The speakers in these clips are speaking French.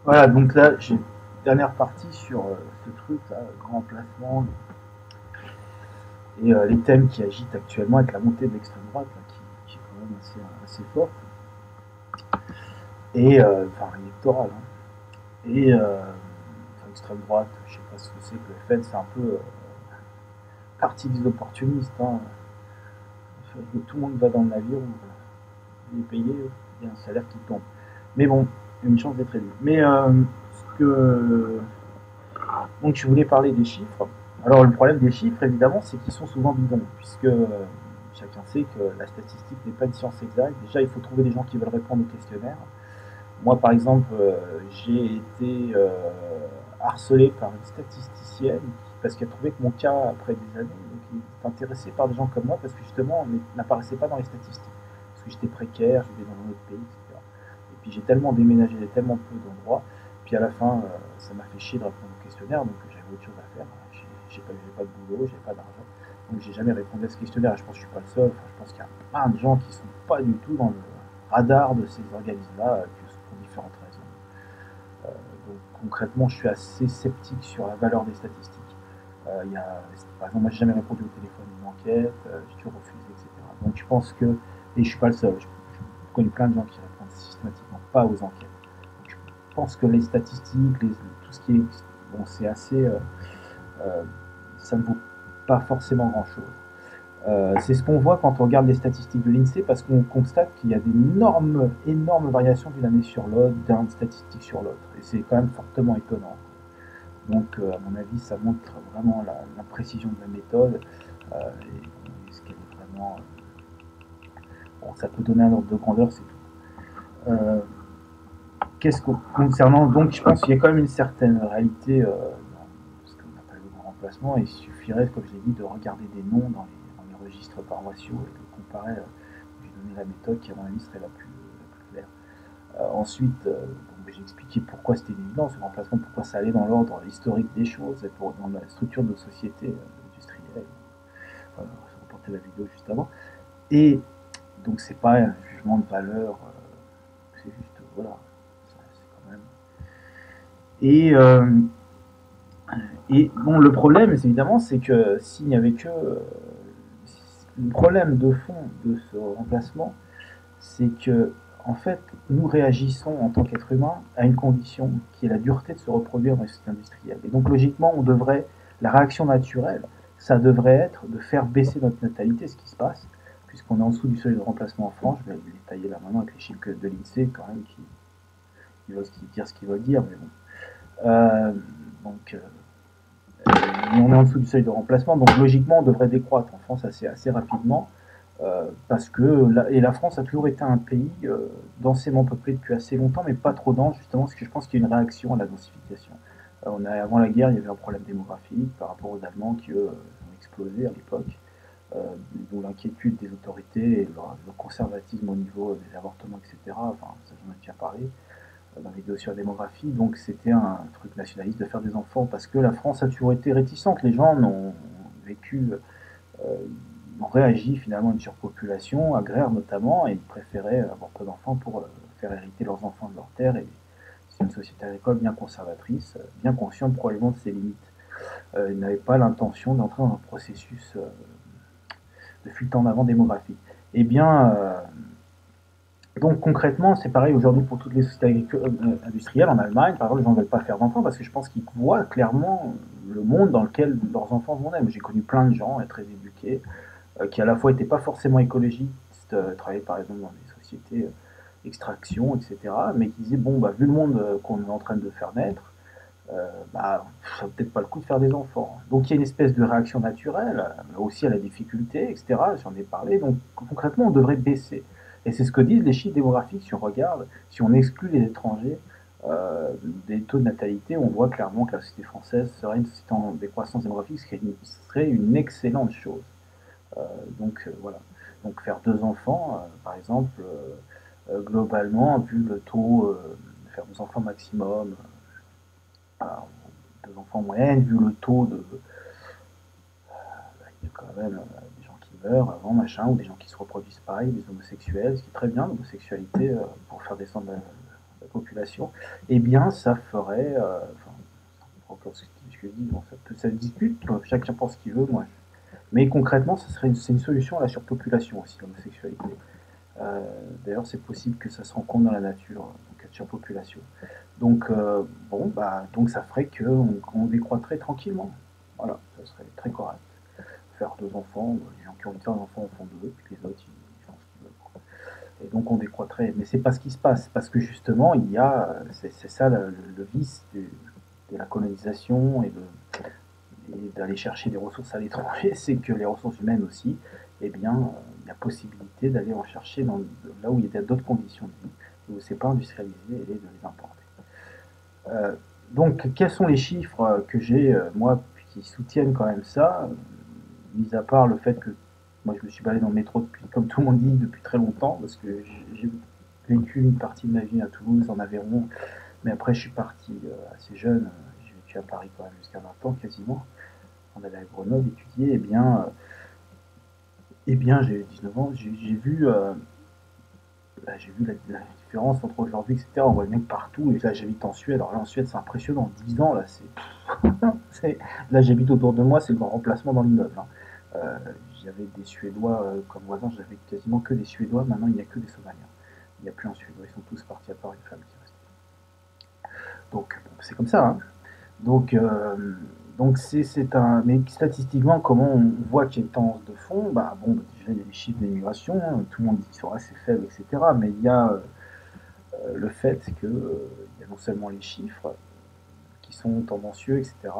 Voilà, donc là, j'ai une dernière partie sur ce truc, là, grand emplacement, et les thèmes qui agitent actuellement avec la montée de l'extrême droite, là, qui est quand même assez forte, et enfin électorale. Hein. Et enfin, extrême droite, je sais pas ce que c'est que le FN, c'est un peu parti des opportunistes. Hein. Tout le monde va dans le navire, il est payé, il y a un salaire qui tombe. Mais bon, une chance d'être élu. Mais ce que donc je voulais parler des chiffres. Alors le problème des chiffres, évidemment, c'est qu'ils sont souvent bidons, puisque chacun sait que la statistique n'est pas une science exacte. Déjà, il faut trouver des gens qui veulent répondre au questionnaire. Moi, par exemple, j'ai été harcelé par une statisticienne parce qu'elle trouvait que mon cas, après des années, donc il est intéressé par des gens comme moi parce que justement, on n'apparaissait pas dans les statistiques. Parce que j'étais précaire, j'étais dans un autre pays, etc. Et puis j'ai tellement déménagé, j'ai tellement peu d'endroits. Puis à la fin, ça m'a fait chier de répondre au questionnaire, donc j'avais autre chose à faire. J'ai pas de boulot, j'avais pas d'argent. Donc j'ai jamais répondu à ce questionnaire. Et je pense que je suis pas le seul. Enfin, je pense qu'il y a plein de gens qui sont pas du tout dans le radar de ces organismes-là, pour différentes raisons. Euh, donc concrètement, je suis assez sceptique sur la valeur des statistiques. Y a, par exemple, moi, j'ai jamais répondu au téléphone d'une enquête, j'ai toujours refusé, etc. Donc je pense que, et je suis pas le seul, je connais plein de gens qui répondent systématiquement pas aux enquêtes. Donc je pense que les statistiques, tout ce qui est, bon, c'est assez, euh, ça ne vaut pas forcément grand-chose. C'est ce qu'on voit quand on regarde les statistiques de l'INSEE parce qu'on constate qu'il y a d'énormes énormes variations d'une année sur l'autre, d'une statistique sur l'autre. Et c'est quand même fortement étonnant. Donc, à mon avis, ça montre vraiment la précision de la méthode et ce qu'elle est vraiment. Bon, ça peut donner un ordre de grandeur, c'est tout. Euh, Qu'est-ce que, concernant, donc, je pense qu'il y a quand même une certaine réalité dans ce qu'on appelle le grand remplacement. Il suffirait, comme je l'ai dit, de regarder des noms dans les registres paroissiaux et de comparer. J'ai donné la méthode qui, à mon avis, serait la plus claire. Ensuite, j'ai expliqué pourquoi c'était une évidence, le remplacement, pourquoi ça allait dans l'ordre historique des choses, et dans la structure de nos sociétés industrielles. Enfin, je reportais la vidéo juste avant. Et donc, c'est pas un jugement de valeur, c'est juste, voilà, c'est quand même. Et, euh, et bon, le problème, évidemment, c'est que s'il n'y avait que. Le problème de fond de ce remplacement, c'est que, en fait, nous réagissons en tant qu'être humain à une condition qui est la dureté de se reproduire dans les sociétés industrielles. Et donc, logiquement, la réaction naturelle, ça devrait être de faire baisser notre natalité, ce qui se passe, puisqu'on est en dessous du seuil de remplacement en France. Je vais le détailler là maintenant avec les chiffres de l'INSEE, quand même, qui veulent dire ce qu'ils veulent dire, mais bon. Donc, on est en dessous du seuil de remplacement, donc logiquement, on devrait décroître en France assez rapidement. Parce que la France a toujours été un pays densément peuplé depuis assez longtemps, mais pas trop dense, justement, parce que je pense qu'il y a une réaction à la densification. Avant la guerre, il y avait un problème démographique par rapport aux Allemands qui, eux, ont explosé à l'époque, d'où l'inquiétude des autorités et le conservatisme au niveau des avortements, etc. Enfin, ça, j'en ai déjà parlé dans les vidéos sur la démographie. Donc, c'était un truc nationaliste de faire des enfants parce que la France a toujours été réticente. Les gens ont vécu euh, ont réagi finalement à une surpopulation agraire notamment et ils préféraient avoir peu d'enfants pour faire hériter leurs enfants de leur terre. Et c'est une société agricole bien conservatrice, bien consciente probablement de ses limites. Ils n'avaient pas l'intention d'entrer dans un processus de fuite en avant démographique. Eh bien, donc concrètement, c'est pareil aujourd'hui pour toutes les sociétés industrielles en Allemagne. Par exemple, les gens ne veulent pas faire d'enfants parce que je pense qu'ils voient clairement le monde dans lequel leurs enfants vont naître. J'ai connu plein de gens très éduqués qui à la fois n'étaient pas forcément écologistes, travaillaient par exemple dans des sociétés extraction, etc., mais qui disaient, bon, bah, vu le monde qu'on est en train de faire naître, bah, ça vaut peut-être pas le coup de faire des enfants. Donc il y a une espèce de réaction naturelle, aussi à la difficulté, etc., j'en ai parlé, donc concrètement on devrait baisser. Et c'est ce que disent les chiffres démographiques, si on regarde, si on exclut les étrangers, des taux de natalité, on voit clairement que la société française serait une société en décroissance démographique, ce qui serait une excellente chose. Voilà. Donc faire deux enfants, par exemple, globalement, vu le taux, faire deux enfants maximum, voilà, deux enfants en moyenne, vu le taux de, il y a quand même des gens qui meurent avant, machin, ou des gens qui se reproduisent pareil, des homosexuels, ce qui est très bien, l'homosexualité, pour faire descendre la population, eh bien, ça ferait, enfin, encore ce que je dis, bon, ça se discute, chacun pense ce qu'il veut, moi. Mais concrètement, c'est une solution à la surpopulation aussi, l'homosexualité. Euh, D'ailleurs, c'est possible que ça se rencontre dans la nature, en cas de surpopulation. Donc, bon, bah, donc ça ferait qu'on décroîtrait tranquillement. Voilà, ça serait très correct. Faire deux enfants, les gens qui ont envie de faire un enfant en font deux, puis les autres, ils font ce qu'ils veulent. Et donc on décroîtrait. Mais c'est pas ce qui se passe, parce que justement, c'est ça le vice de la colonisation et d'aller chercher des ressources à l'étranger, c'est que les ressources humaines aussi, eh bien, il y a possibilité d'aller en chercher là où il y a d'autres conditions de vie, où c'est pas industrialisé et de les importer. Euh, donc, quels sont les chiffres que j'ai, moi, qui soutiennent quand même ça, mis à part le fait que moi je me suis baladé dans le métro depuis, comme tout le monde dit, depuis très longtemps, parce que j'ai vécu une partie de ma vie à Toulouse, en Aveyron, mais après je suis parti assez jeune, j'ai vécu à Paris quand même jusqu'à 20 ans quasiment, on allait à Grenoble étudier, eh bien j'ai 19 ans, j'ai vu la différence entre aujourd'hui, etc. On voit bien que partout, et là j'habite en Suède, alors là en Suède c'est impressionnant, 10 ans là, là j'habite autour de moi, c'est le grand remplacement dans l'immeuble. Hein. Euh, J'avais des Suédois comme voisins, j'avais quasiment que des Suédois, maintenant il n'y a que des Somaliens. Il n'y a plus un Suédois, ils sont tous partis à part une femme qui reste. Donc bon, c'est comme ça. Hein. Donc, c'est un. Mais statistiquement, comment on voit qu'il y a une tendance de fond? Bah bon, bah, déjà il y a les chiffres d'immigration, hein, tout le monde dit qu'ils sont assez faibles, etc. Mais il y a le fait que il y a non seulement les chiffres qui sont tendancieux, etc.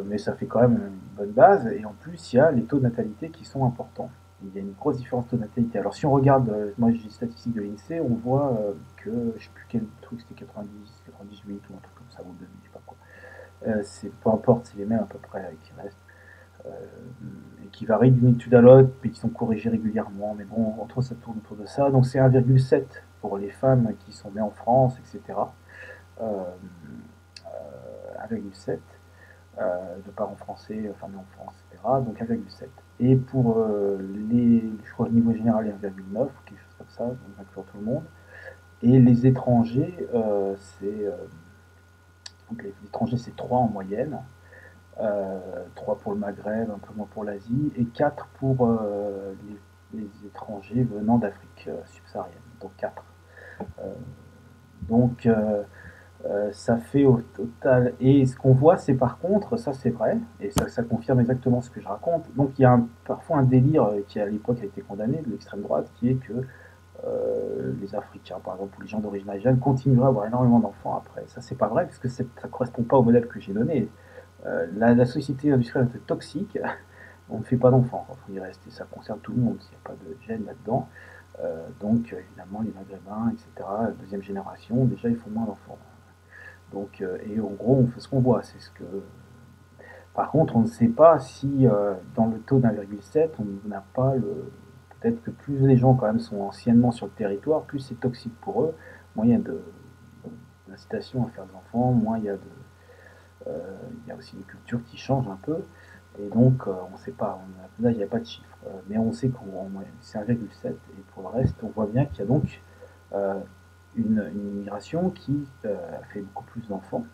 Mais ça fait quand même une bonne base. Et en plus, il y a les taux de natalité qui sont importants. Il y a une grosse différence de natalité. Alors si on regarde, moi j'ai les statistiques de l'INSEE, on voit que, je ne sais plus quel truc, c'était 90, 98 ou un truc comme ça, ou 2000, je sais pas quoi. Peu importe, c'est les mêmes à peu près qui restent. Euh, et qui varient d'une étude à l'autre, mais qui sont corrigés régulièrement. Mais bon, entre ça tourne autour de ça. Donc c'est 1,7 pour les femmes qui sont nées en France, etc. Euh, 1,7 de parents français, enfin nés en France, etc. Donc 1,7. Et pour je crois au niveau général, 1,9, quelque chose comme ça, donc inclure tout le monde. Et les étrangers, donc les étrangers c'est 3 en moyenne. 3 pour le Maghreb, un peu moins pour l'Asie, et 4 pour les étrangers venant d'Afrique subsaharienne. Donc 4. Euh, donc ça fait au total. Et ce qu'on voit, c'est par contre, ça c'est vrai, et ça confirme exactement ce que je raconte. Donc il y a parfois un délire qui à l'époque a été condamné de l'extrême droite, qui est que les Africains, par exemple, ou les gens d'origine algérienne, continueraient à avoir énormément d'enfants après. Ça c'est pas vrai, parce que ça ne correspond pas au modèle que j'ai donné. La société industrielle est toxique, on ne fait pas d'enfants quand on y reste, et ça concerne tout le monde, s'il n'y a pas de gènes là-dedans. Donc évidemment les Maghrébins, etc., deuxième génération, déjà ils font moins d'enfants. Donc, et en gros, on fait ce qu'on voit. C'est ce que. Par contre, on ne sait pas si dans le taux d'1,7, on n'a pas le. Peut-être que plus les gens quand même sont anciennement sur le territoire, plus c'est toxique pour eux, moins il y a d'incitation à faire des enfants, moins il y a aussi une culture qui change un peu. Et donc, on ne sait pas. Là, il n'y a pas de chiffre. Mais on sait qu'on c'est 1,7. Et pour le reste, on voit bien qu'il y a donc euh, une immigration qui fait beaucoup plus d'enfants.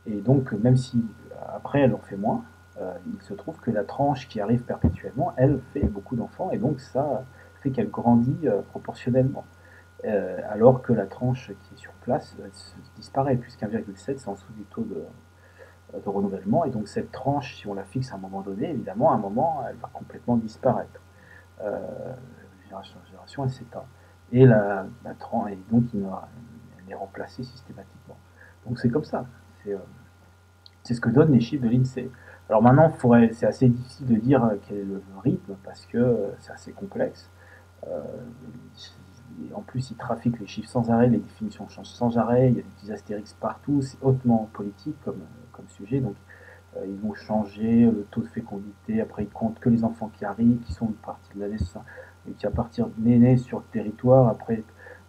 Et donc, même si après elle en fait moins, il se trouve que la tranche qui arrive perpétuellement, elle fait beaucoup d'enfants, et donc ça fait qu'elle grandit proportionnellement. Alors que la tranche qui est sur place disparaît, puisqu'1,7 c'est en dessous du taux de renouvellement, et donc cette tranche, si on la fixe à un moment donné, évidemment, à un moment, elle va complètement disparaître. Euh, Génération en génération, elle s'éteint. Et et donc elle est remplacée systématiquement. Donc c'est comme ça. C'est c'est ce que donnent les chiffres de l'INSEE. Alors maintenant, c'est assez difficile de dire quel est le rythme parce que c'est assez complexe. Euh, En plus, ils trafiquent les chiffres sans arrêt, les définitions changent sans arrêt, il y a des petits astérix partout, c'est hautement politique comme sujet. Donc, ils vont changer le taux de fécondité, après ils comptent que les enfants qui arrivent, qui sont une partie de la naissance, et qui à partir nés sur le territoire, après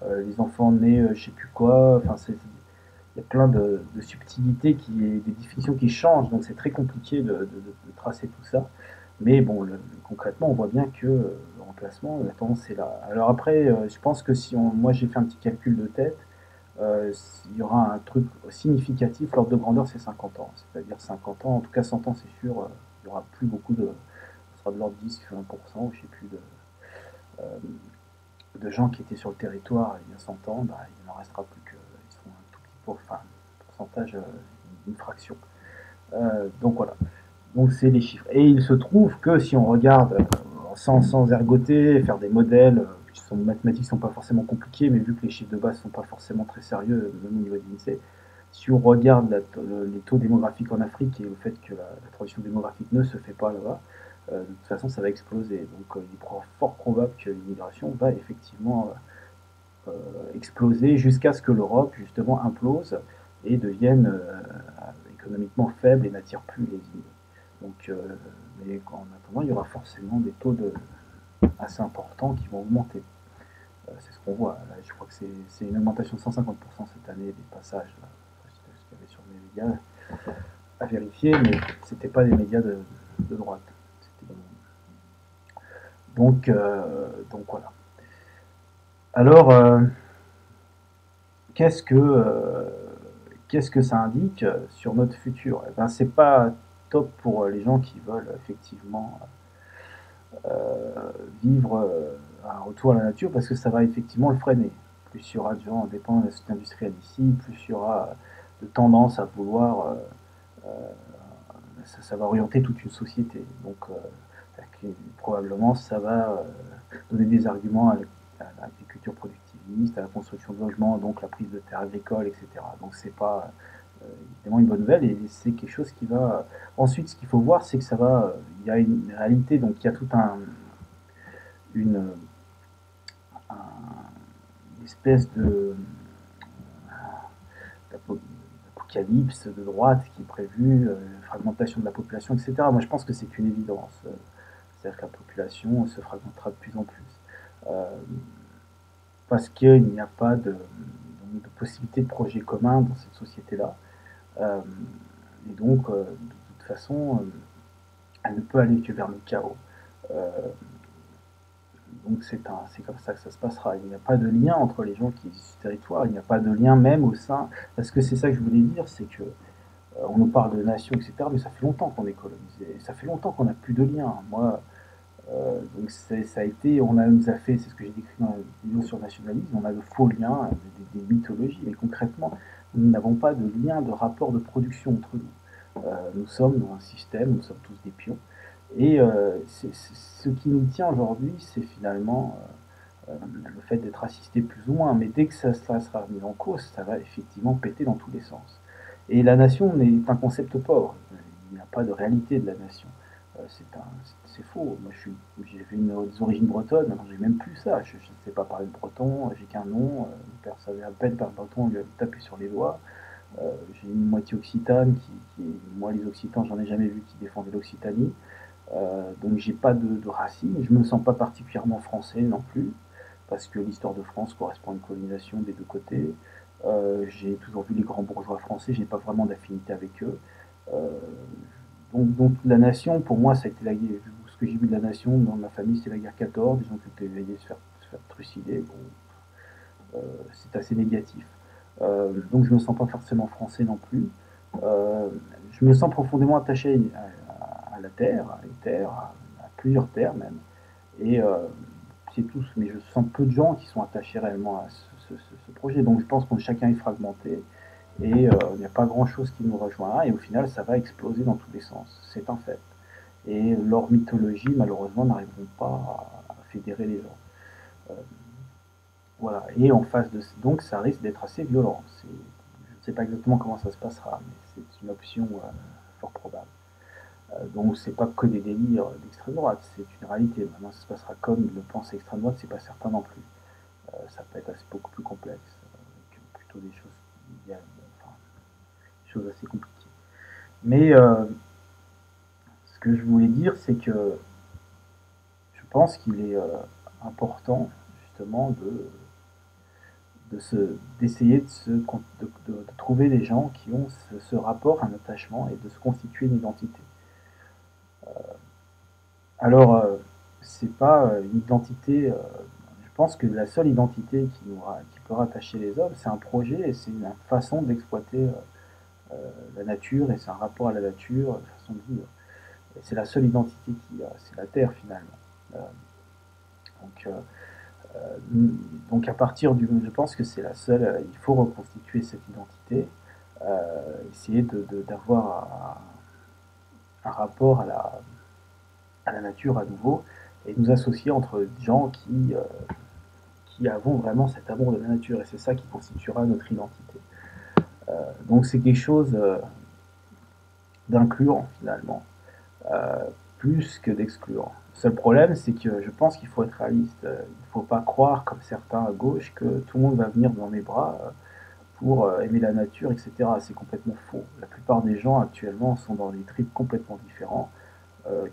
les enfants nés je sais plus quoi, enfin il y a plein de subtilités, des définitions qui changent, donc c'est très compliqué de tracer tout ça. Mais bon, concrètement, on voit bien que le remplacement, la tendance est là. Alors après, je pense que si on, moi j'ai fait un petit calcul de tête, il y aura un truc significatif, l'ordre de grandeur c'est 50 ans, c'est-à-dire 50 ans, en tout cas 100 ans c'est sûr, il n'y aura plus beaucoup de, ce sera de l'ordre de 10-20%, je sais plus, de gens qui étaient sur le territoire il y a 100 ans, bah, il n'en restera plus que, ils seront un tout petit pourcentage, une fraction. Donc voilà, donc c'est les chiffres. Et il se trouve que si on regarde sans ergoter, faire des modèles qui sont mathématiques, sont pas forcément compliqués, mais vu que les chiffres de base sont pas forcément très sérieux, même au niveau de l'INSEE, si on regarde les taux démographiques en Afrique et le fait que la transition démographique ne se fait pas là-bas, de toute façon ça va exploser. Donc il est fort probable que l'immigration va effectivement exploser jusqu'à ce que l'Europe justement implose et devienne économiquement faible et n'attire plus les immigrés. Donc, mais en attendant, il y aura forcément des taux assez importants qui vont augmenter. C'est ce qu'on voit. Là, je crois que c'est une augmentation de 150% cette année des passages. Là. Ce qu'il y avait sur les médias à vérifier, mais c'était pas des médias de droite. Donc voilà. Alors, qu'est-ce que ça indique sur notre futur? Eh ben, c'est pas top pour les gens qui veulent effectivement vivre un retour à la nature parce que ça va effectivement le freiner. Plus il y aura de gens dépendants de la société industrielle ici, plus il y aura de tendance à vouloir, ça va orienter toute une société. Donc probablement ça va donner des arguments à l'agriculture productiviste, à la construction de logements, donc la prise de terres agricoles, etc. Donc c'est pas évidemment une bonne nouvelle et c'est quelque chose qui va. Ensuite, ce qu'il faut voir, c'est que ça va. Il y a une réalité, donc il y a tout une espèce d'apocalypse de droite qui est prévu, fragmentation de la population, etc. Moi, je pense que c'est une évidence. C'est-à-dire que la population se fragmentera de plus en plus. Parce qu'il n'y a pas de possibilité de projet commun dans cette société-là. Et donc, de toute façon, elle ne peut aller que vers le chaos. Donc c'est comme ça que ça se passera. Il n'y a pas de lien entre les gens qui existent sur ce territoire, il n'y a pas de lien même au sein. Parce que c'est ça que je voulais dire, c'est que on nous parle de nation, etc., mais ça fait longtemps qu'on est colonisé, ça fait longtemps qu'on n'a plus de lien. Moi, donc ça a été, nous a fait, c'est ce que j'ai décrit dans la vidéo sur le nationalisme, on a de faux liens, des mythologies, mais concrètement, nous n'avons pas de lien, de rapport de production entre nous. Nous sommes dans un système, nous sommes tous des pions. Et ce qui nous tient aujourd'hui, c'est finalement le fait d'être assisté plus ou moins. Mais dès que ça sera mis en cause, ça va effectivement péter dans tous les sens. Et la nation est un concept pauvre. Il n'y a pas de réalité de la nation. C'est faux. Moi, j'ai des origines bretonnes, alors j'ai même plus ça. Je ne sais pas parler de breton, j'ai qu'un nom. Mon père savait à peine parler breton, il lui a tapé sur les doigts. J'ai une moitié occitane moi, les occitans, j'en ai jamais vu qui défendaient l'Occitanie. Donc j'ai pas de racines, je me sens pas particulièrement français non plus, parce que l'histoire de France correspond à une colonisation des deux côtés. J'ai toujours vu les grands bourgeois français, j'ai pas vraiment d'affinité avec eux. Euh, donc la nation, pour moi, ça a été ce que j'ai vu de la nation dans ma famille, c'est la guerre 14, des gens qui étaient éveillés se faire trucider. Bon, c'est assez négatif. Donc je me sens pas forcément français non plus. Je me sens profondément attaché à la terre, à les terres, à plusieurs terres même. Et c'est tout. Mais je sens peu de gens qui sont attachés réellement à ce projet. Donc je pense que chacun est fragmenté et il n'y a pas grand-chose qui nous rejoindra. Et au final, ça va exploser dans tous les sens. C'est un fait. Et leur mythologie, malheureusement, n'arriveront pas à fédérer les gens. Euh, voilà. Et en face de donc ça risque d'être assez violent. Je ne sais pas exactement comment ça se passera, mais c'est une option fort probable. Donc c'est pas que des délires d'extrême droite, c'est une réalité. Maintenant, ça se passera comme le pense l'extrême droite, c'est pas certain non plus. Ça peut être beaucoup plus complexe, avec plutôt des choses, enfin, des choses assez compliquées. Mais ce que je voulais dire, c'est que je pense qu'il est important justement d'essayer de trouver des gens qui ont ce rapport, un attachement et de se constituer une identité. Alors, c'est pas une identité, je pense que la seule identité qui peut rattacher les hommes, c'est un projet et c'est une façon d'exploiter la nature, et c'est un rapport à la nature, une façon de vivre. Et c'est la seule identité qu'il y a, c'est la Terre finalement. Euh, donc, donc à partir du, je pense que c'est la seule, il faut reconstituer cette identité, essayer d'avoir un rapport à la nature à nouveau, et nous associer entre gens qui avons vraiment cet amour de la nature, et c'est ça qui constituera notre identité. Donc c'est quelque chose d'incluant finalement, euh, plus que d'excluant. Le seul problème, c'est que je pense qu'il faut être réaliste. Il ne faut pas croire, comme certains à gauche, que tout le monde va venir dans mes bras pour aimer la nature, etc. C'est complètement faux. La plupart des gens actuellement sont dans des tripes complètement différents,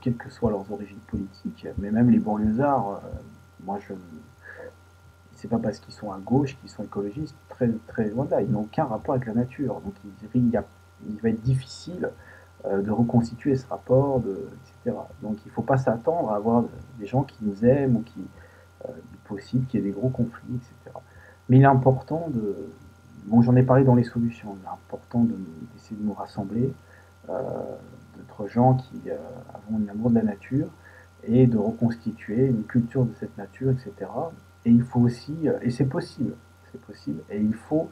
quelles que soient leurs origines politiques. Mais même les banlieusards, moi je c'est pas parce qu'ils sont à gauche qu'ils sont écologistes, très, très loin de là. Ils n'ont aucun rapport avec la nature. Donc il va être difficile de reconstituer ce rapport, etc. Donc il ne faut pas s'attendre à avoir des gens qui nous aiment ou qui est possible qu'il y ait des gros conflits, etc. Mais il est important de. Bon, j'en ai parlé dans les solutions. Il est important d'essayer de nous rassembler, euh, d'être gens qui avons un amour de la nature et de reconstituer une culture de cette nature, etc. Et il faut aussi, et c'est possible, et il faut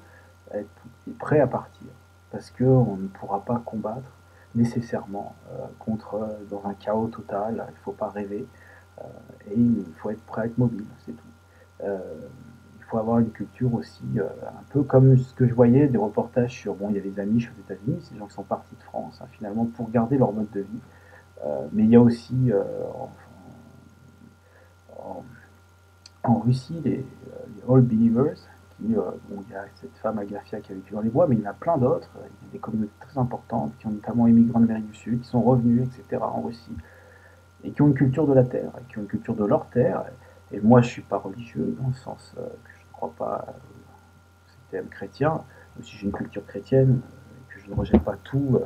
être prêt à partir, parce qu'on ne pourra pas combattre nécessairement dans un chaos total. Il ne faut pas rêver, et il faut être prêt à être mobile, c'est tout. Euh, il faut avoir une culture aussi, un peu comme ce que je voyais des reportages sur, bon, il y a les Amish aux États-Unis, ces gens qui sont partis de France, hein, finalement, pour garder leur mode de vie. Mais il y a aussi en, en Russie les All Believers, bon, il y a cette femme Agafia qui a vécu dans les bois, mais il y en a plein d'autres. Il y a des communautés très importantes qui ont notamment émigré en Amérique du Sud, qui sont revenus, etc., en Russie, et qui ont une culture de la terre, et qui ont une culture de leur terre. Et moi, je ne suis pas religieux, dans le sens que je ne crois pas au système chrétien, même si j'ai une culture chrétienne, et que je ne rejette pas tout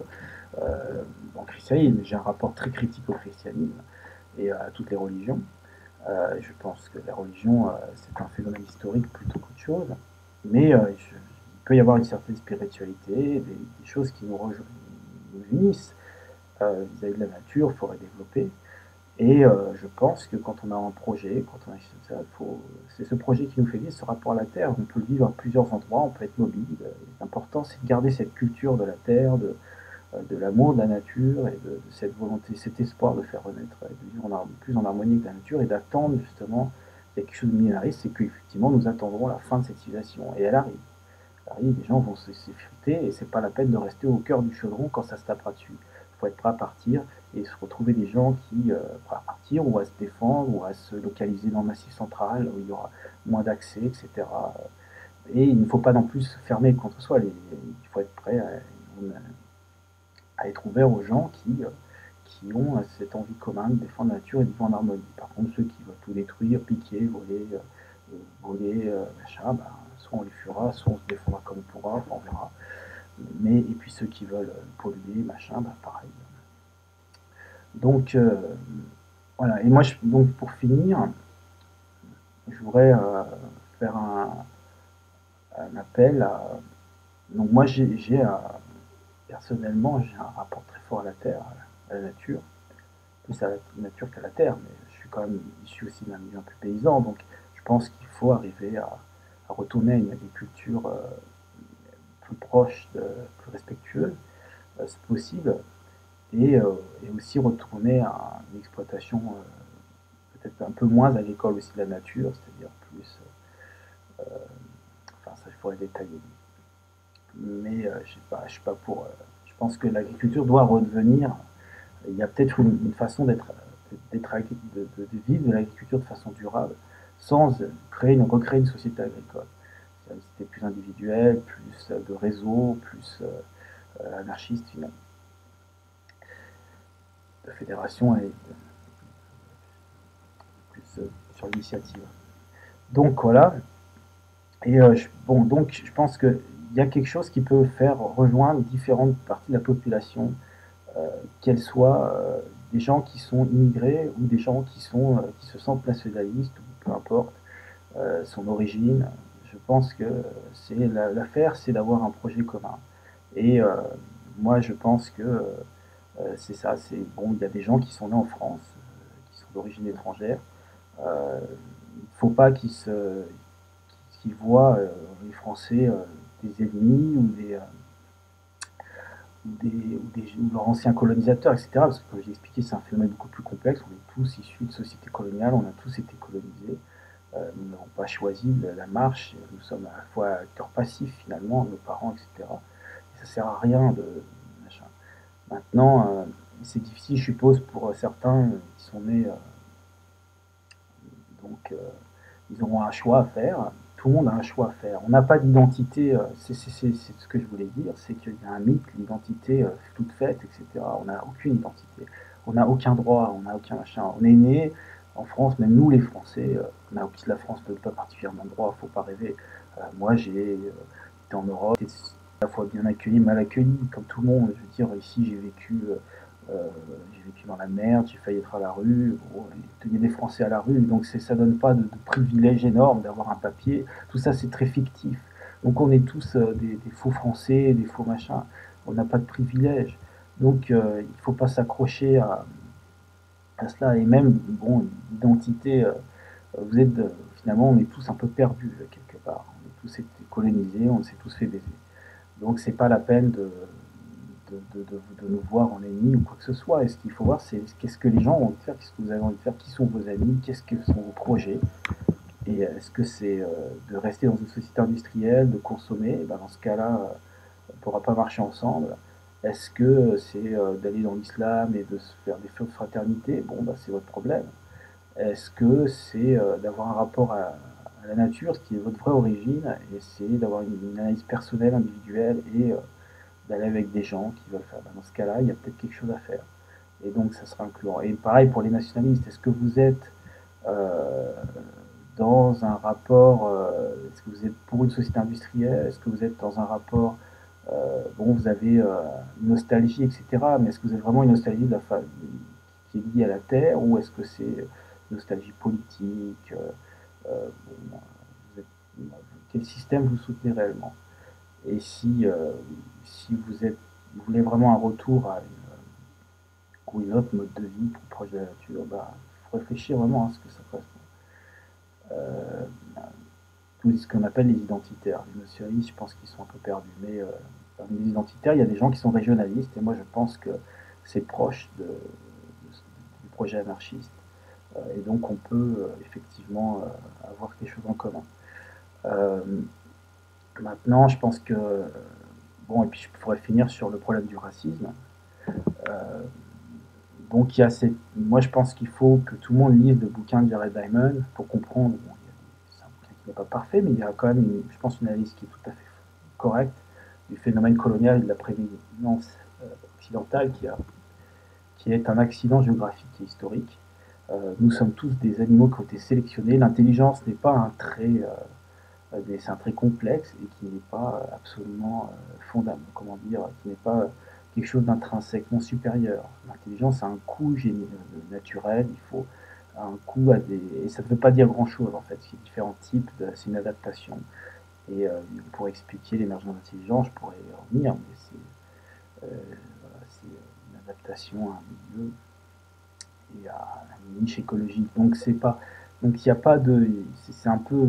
dans le christianisme. J'ai un rapport très critique au christianisme et à toutes les religions. Je pense que la religion, c'est un phénomène historique plutôt qu'autre chose, mais il peut y avoir une certaine spiritualité, des choses qui nous unissent vis-à-vis de la nature, il faudrait développer. Et je pense que quand on a un projet, quand on a ça, c'est ce projet qui nous fait vivre ce rapport à la terre. On peut le vivre à plusieurs endroits, on peut être mobile. L'important, c'est de garder cette culture de la terre, de l'amour de la nature et de cette volonté, cet espoir de faire renaître, de vivre plus en harmonie avec la nature et d'attendre justement, il y a quelque chose de millénariste, c'est qu'effectivement nous attendrons la fin de cette civilisation. Et elle arrive. Elle arrive, les gens vont s'effriter et c'est pas la peine de rester au cœur du chaudron quand ça se tapera dessus. Il faut être prêt à partir et se retrouver des gens qui, prêts à partir ou à se défendre ou à se localiser dans le Massif central où il y aura moins d'accès, etc. Et il ne faut pas non plus se fermer contre soi. Il faut être prêt à être ouvert aux gens qui ont cette envie commune de défendre la nature et de vivre en harmonie. Par contre, ceux qui veulent tout détruire, piquer, voler, machin, ben, soit on les fuira, soit on se défendra comme on pourra, enfin, on verra. Mais, et puis ceux qui veulent polluer, machin, ben, pareil. Donc, voilà. Et moi, donc, pour finir, je voudrais faire un appel à. Donc, moi, personnellement, j'ai un rapport très fort à la terre, à la nature, plus à la nature qu'à la terre, mais je suis quand même issu aussi d'un milieu un peu paysan, donc je pense qu'il faut arriver à retourner à une agriculture plus proche, plus respectueuse, c'est possible, et aussi retourner à une exploitation peut-être un peu moins agricole aussi de la nature, c'est-à-dire plus, enfin ça il faudrait détailler, mais je sais pas pour, je pense que l'agriculture doit redevenir. Il y a peut-être une façon de vivre de l'agriculture de façon durable sans recréer une société agricole. C'est une société plus individuelle, plus de réseau, plus anarchiste finalement, de fédération et plus sur l'initiative. Donc voilà. Et bon, donc je pense qu'il y a quelque chose qui peut faire rejoindre différentes parties de la population, qu'elles soient des gens qui sont immigrés ou des gens qui se sentent nationalistes, ou peu importe, son origine. Je pense que l'affaire, c'est d'avoir un projet commun. Et moi, je pense que c'est ça. C'est bon, il y a des gens qui sont nés en France, qui sont d'origine étrangère. Il ne faut pas qu'ils voient les Français des ennemis ou leurs anciens colonisateurs, etc. Parce que, comme j'ai expliqué, c'est un phénomène beaucoup plus complexe. On est tous issus de sociétés coloniales, on a tous été colonisés. Nous n'avons pas choisi la marche, nous sommes à la fois acteurs passifs finalement, nos parents, etc. Et ça ne sert à rien de machin. Maintenant, c'est difficile, je suppose, pour certains qui sont nés, donc ils auront un choix à faire. Tout le monde a un choix à faire. On n'a pas d'identité, c'est ce que je voulais dire, c'est qu'il y a un mythe, l'identité toute faite, etc. On n'a aucune identité, on n'a aucun droit, on n'a aucun machin. On est né en France, même nous les Français, on a quitté la France pas particulièrement de droit, faut pas rêver. Moi j'ai été en Europe, à la fois bien accueilli, mal accueilli, comme tout le monde. Je veux dire, ici j'ai vécu dans la merde, j'ai failli être à la rue. Bon, il y a des Français à la rue, donc ça donne pas de privilège énorme d'avoir un papier. Tout ça, c'est très fictif. Donc on est tous des faux Français, des faux machins. On n'a pas de privilège. Donc il ne faut pas s'accrocher à cela. Et même, bon, l'identité, vous êtes, finalement, on est tous un peu perdus quelque part. On est tous été colonisés, on s'est tous fait baiser. Donc c'est pas la peine de nous voir en ennemis ou quoi que ce soit. Et ce qu'il faut voir, c'est qu'est-ce que les gens ont envie de faire, qu'est-ce que vous avez envie de faire, qui sont vos amis, qu'est-ce que sont vos projets. Et est-ce que c'est de rester dans une société industrielle, de consommer? Ben dans ce cas-là, on ne pourra pas marcher ensemble. Est-ce que c'est d'aller dans l'islam et de se faire des feux de fraternité? Bon, bah, c'est votre problème. Est-ce que c'est d'avoir un rapport à la nature, ce qui est votre vraie origine, et essayer d'avoir une analyse personnelle, individuelle, et d'aller avec des gens qui veulent faire. Ben, dans ce cas-là, il y a peut-être quelque chose à faire. Et donc, ça sera incluant. Et pareil pour les nationalistes. Est-ce que vous êtes euh, dans un rapport, est-ce que vous êtes pour une société industrielle? Est-ce que vous êtes dans un rapport, bon, vous avez une nostalgie, etc. Mais est-ce que vous avez vraiment une nostalgie qui est liée à la terre, ou est-ce que c'est une nostalgie politique? Bon, quel système vous soutenez réellement? Et si vous voulez vraiment un retour à ou une autre mode de vie plus proche de la nature, bah, il faut réfléchir vraiment à ce que ça correspond. Euh, Tout ce qu'on appelle les identitaires. Les nationalistes, je pense qu'ils sont un peu perdus. Mais parmi les identitaires, il y a des gens qui sont régionalistes, et moi je pense que c'est proche du projet anarchiste. Et donc on peut effectivement avoir quelque chose en commun. Euh, Maintenant, je pense que bon, et puis je pourrais finir sur le problème du racisme. Euh, donc moi je pense qu'il faut que tout le monde lise le bouquin de Jared Diamond pour comprendre. Bon, c'est un bouquin qui n'est pas parfait, mais il y a quand même, je pense, une analyse qui est tout à fait correcte du phénomène colonial et de la prédominance occidentale qui est un accident géographique et historique. Nous sommes tous des animaux qui ont été sélectionnés. L'intelligence n'est pas un trait, c'est un trait complexe et qui n'est pas absolument fondamental, comment dire, qui n'est pas quelque chose d'intrinsèquement supérieur. L'intelligence a un coût naturel, il faut un coût à des... Et ça ne veut pas dire grand-chose en fait, il y a différents types, c'est une adaptation. Et pour expliquer l'émergence d'intelligence, je pourrais y revenir, mais voilà, une adaptation à un milieu et à une niche écologique. Donc c'est pas, donc il n'y a pas de, c'est un peu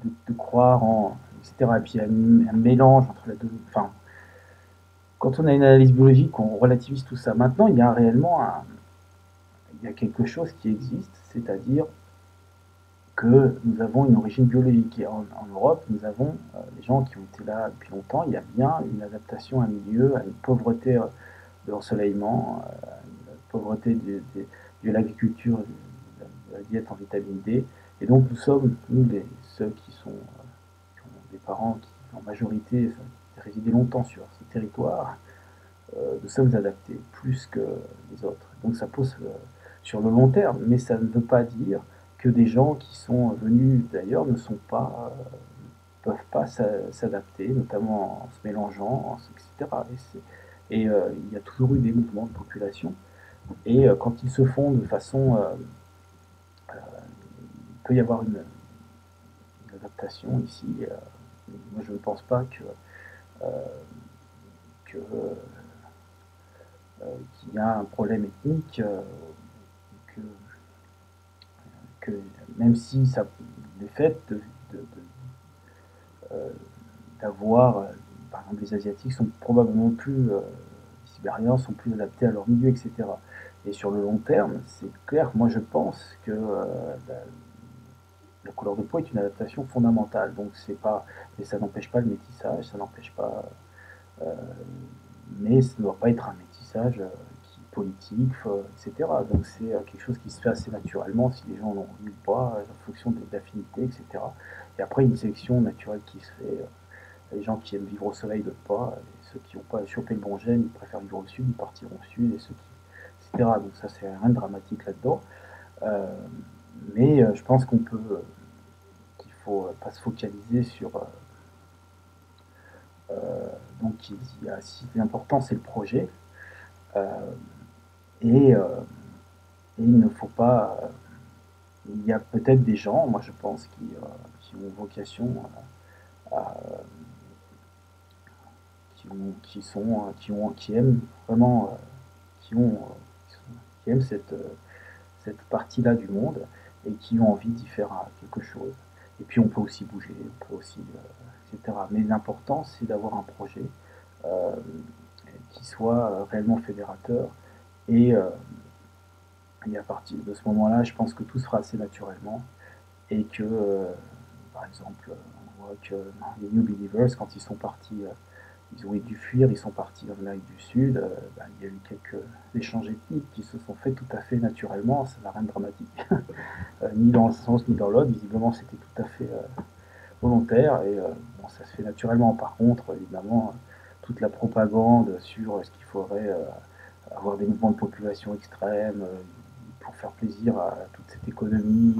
de croire en, etc. Et puis il y a un mélange entre les deux. Enfin, quand on a une analyse biologique, on relativise tout ça. Maintenant, il y a réellement il y a quelque chose qui existe, c'est-à-dire que nous avons une origine biologique. Et en Europe, nous avons des gens qui ont été là depuis longtemps. Il y a bien une adaptation à un milieu, à une pauvreté de l'ensoleillement, une pauvreté de l'agriculture, de la diète en vitamine D. Et donc nous sommes, ceux qui ont des parents qui, en majorité, résidaient longtemps sur ces territoires, nous sommes adaptés plus que les autres. Donc ça pose sur le long terme, mais ça ne veut pas dire que des gens qui sont venus d'ailleurs ne sont pas, peuvent pas s'adapter, notamment en se mélangeant, etc. Et il y a toujours eu des mouvements de population. Et quand ils se font de façon, il peut y avoir d'adaptation ici. Moi, je ne pense pas euh, que, qu'il y a un problème ethnique, que, que même si ça, le fait euh, d'avoir, par exemple, les Asiatiques sont probablement plus, les Sibériens sont plus adaptés à leur milieu, etc. Et sur le long terme, c'est clair, moi je pense que la couleur de peau est une adaptation fondamentale. Donc c'est pas, mais ça n'empêche pas le métissage, ça n'empêche pas, euh, mais ça ne doit pas être un métissage politique, etc. Donc c'est quelque chose qui se fait assez naturellement si les gens en ont envie ou pas, en fonction des affinités, etc. Et après une sélection naturelle qui se fait. Les gens qui aiment vivre au soleil, d'autres pas. Et ceux qui n'ont pas chopé le bon gène, ils préfèrent vivre au sud, ils partiront au sud, et ceux qui, etc. Donc ça, c'est rien de dramatique là-dedans. Euh, mais je pense qu'il faut pas se focaliser sur. Donc il y a, si l'important c'est le projet, euh, et, euh, et il ne faut pas. Il y a peut-être des gens, moi je pense, qui ont vocation à, qui aiment vraiment, qui ont, qui aiment cette partie-là du monde et qui ont envie d'y faire quelque chose. Et puis on peut aussi bouger, on peut aussi, etc. Mais l'important, c'est d'avoir un projet euh, qui soit réellement fédérateur. Et, euh, et à partir de ce moment-là, je pense que tout se fera assez naturellement. Et que, par exemple, on voit que les New Believers, quand ils sont partis, ils ont dû fuir, ils sont partis en Amérique du Sud. Il y a eu quelques échanges ethniques qui se sont faits tout à fait naturellement, ça n'a rien de dramatique. Ni dans un sens ni dans l'autre, visiblement c'était tout à fait volontaire et bon, ça se fait naturellement. Par contre, évidemment, toute la propagande sur ce qu'il faudrait avoir des mouvements de population extrêmes pour faire plaisir à toute cette économie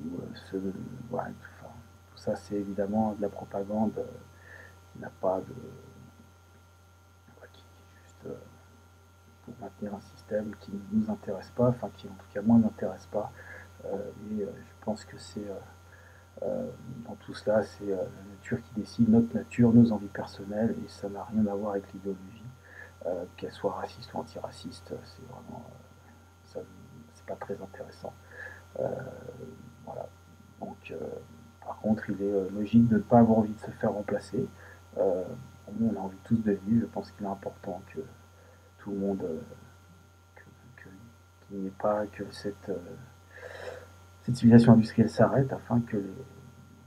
ou voilà, tout ça c'est évidemment de la propagande qui n'a pas de. Qui est juste pour maintenir un système qui ne nous intéresse pas, enfin qui en tout cas moi n'intéresse pas. Je pense que c'est dans tout cela, c'est la nature qui décide, notre nature, nos envies personnelles, et ça n'a rien à voir avec l'idéologie, qu'elle soit raciste ou antiraciste, c'est vraiment, ça, c'est pas très intéressant. Euh, voilà. Donc, par contre, il est logique de ne pas avoir envie de se faire remplacer. Euh, on a envie tous de vivre, je pense qu'il est important que tout le monde, qu'il n'y ait pas que cette civilisation industrielle s'arrête afin que les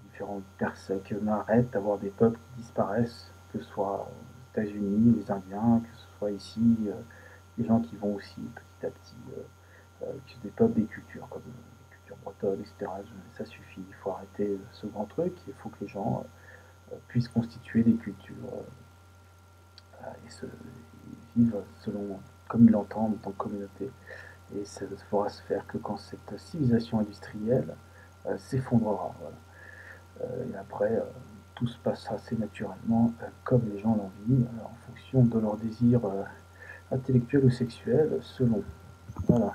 différentes personnes, qu'on arrête d'avoir des peuples qui disparaissent, que ce soit aux États-Unis, les Indiens, que ce soit ici, les gens qui vont aussi petit à petit, qui se développent des cultures comme les cultures bretonnes, etc. Ça suffit, il faut arrêter ce grand truc, il faut que les gens puissent constituer des cultures et vivre selon, comme ils l'entendent en tant que communauté. Et ça ne pourra se faire que quand cette civilisation industrielle s'effondrera. Voilà. Et après, tout se passe assez naturellement, comme les gens l'envient, en fonction de leurs désirs intellectuels ou sexuels, selon. Voilà.